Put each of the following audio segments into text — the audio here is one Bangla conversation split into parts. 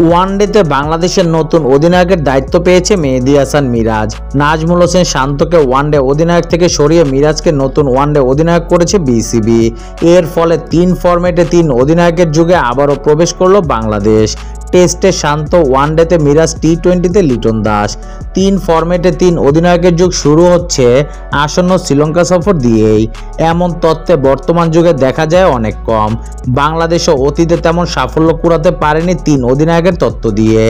ওয়ানডেতে বাংলাদেশের নতুন অধিনায়কের দায়িত্ব পেয়েছে মেহেদী হাসান মিরাজ। নাজমুল হোসেন শান্তকে ওয়ানডে অধিনায়ক থেকে সরিয়ে মিরাজকে নতুন ওয়ানডে অধিনায়ক করেছে বিসিবি। এর ফলে 3 ফরম্যাটে 3 অধিনায়কের যুগে আবারও প্রবেশ করল বাংলাদেশ। টেস্টে শান্ত, ওয়ানডেতে মিরাজ, টি-20তে লিটন দাস। 3 ফরম্যাটে 3 অধিনায়কের যুগ শুরু হচ্ছে আসন্ন শ্রীলঙ্কা সফর দিয়েই। এমন তত্ত্বে বর্তমান যুগে দেখা যায় অনেক কম। বাংলাদেশও অতীতে তেমন সাফল্য কুড়াতে পারেনি 3 অধিনায়কের তত্ত্ব দিয়ে।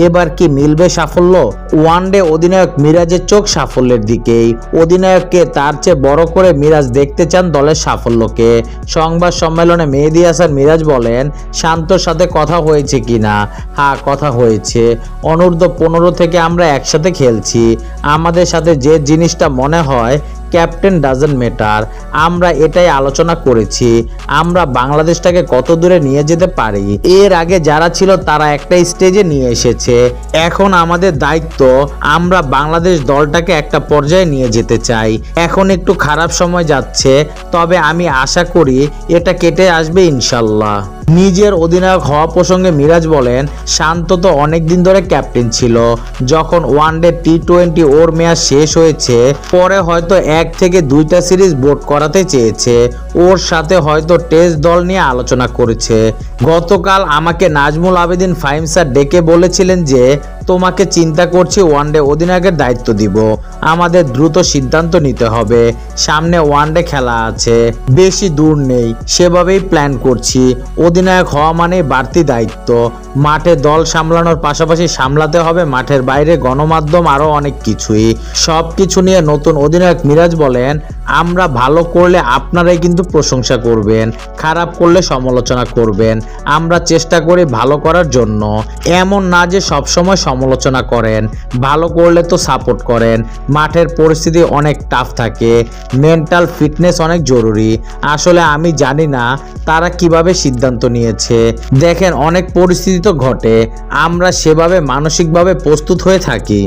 এবার কি মিলবে সাফল্য? ওয়ানডে অধিনায়ক মিরাজের চোখ সাফল্যের দিকেই। অধিনায়ককে তার চেয়ে বড় করে মিরাজ দেখতে চান দলের সাফল্যকে। সংবাদ সম্মেলনে মেহেদী হাসান মিরাজ বলেন, শান্তর সাথে কথা হয়েছে কিনা? হ্যাঁ, কথা হয়েছে। অনূর্ধ্ব-15 থেকে আমরা একসাথে খেলছি। আমাদের সাথে যে জিনিসটা মনে হয়, ক্যাপ্টেন ডাজন্ট ম্যাটার। আমরা এটাই আলোচনা করেছি, আমরা বাংলাদেশটাকে কত দূরে নিয়ে যেতে পারি। এর আগে যারা ছিল তারা একটা স্টেজে নিয়ে এসেছে। এখন আমাদের দায়িত্ব, আমরা বাংলাদেশ দলটাকে একটা পর্যায়ে নিয়ে যেতে চাই। এখন একটু খারাপ সময় যাচ্ছে, তবে আমি আশা করি এটা কেটে আসবে ইনশাল্লাহ। নিজের অধিনায়ক হওয়া প্রসঙ্গে মিরাজ বলেন, শান্ত তো অনেকদিন ধরে ক্যাপ্টেন ছিল। যখন ওয়ানডে টি-20 ওর মেয়াদ শেষ হয়েছে, পরে হয়তো 1 থেকে 2টা সিরিজ বোর্ড করাতে চেয়েছে। ওর সাথে হয়তো টেস্ট দল নিয়ে আলোচনা করেছে। গতকাল আমাকে নাজমুল আবেদিন ফাহিম স্যার ডেকে বলেছিলেন যে, তোমাকে চিন্তা করছি ওয়ানডে অধিনায়কের দায়িত্ব দিব। আমাদের দ্রুত সিদ্ধান্ত নিতে হবে। সামনে ওয়ানডে খেলা আছে, বেশি দূর নেই, সেভাবেই প্ল্যান করছি। অধিনায়ক হওয়া মানে বাড়তি দায়িত্ব। মাঠে দল সামলানোর পাশাপাশি সামলাতে হবে মাঠের বাইরে গণমাধ্যম, আরও অনেক কিছুই। সব কিছু নিয়ে নতুন অধিনায়ক মিরাজ বলেন, আমরা ভালো করলে আপনারাই কিন্তু প্রশংসা করবেন, খারাপ করলে সমালোচনা করবেন। আমরা চেষ্টা করি ভালো করার জন্য। এমন না যে সবসময় সমালোচনা করেন, ভালো করলে তো সাপোর্ট করেন। মাঠের পরিস্থিতি অনেক টাফ থাকে, মেন্টাল ফিটনেস অনেক জরুরি। আসলে আমি জানি না তারা কিভাবে সিদ্ধান্ত নিয়েছে। দেখেন, অনেক পরিস্থিতি তো ঘটে, আমরা সেভাবে মানসিকভাবে প্রস্তুত হয়ে থাকি।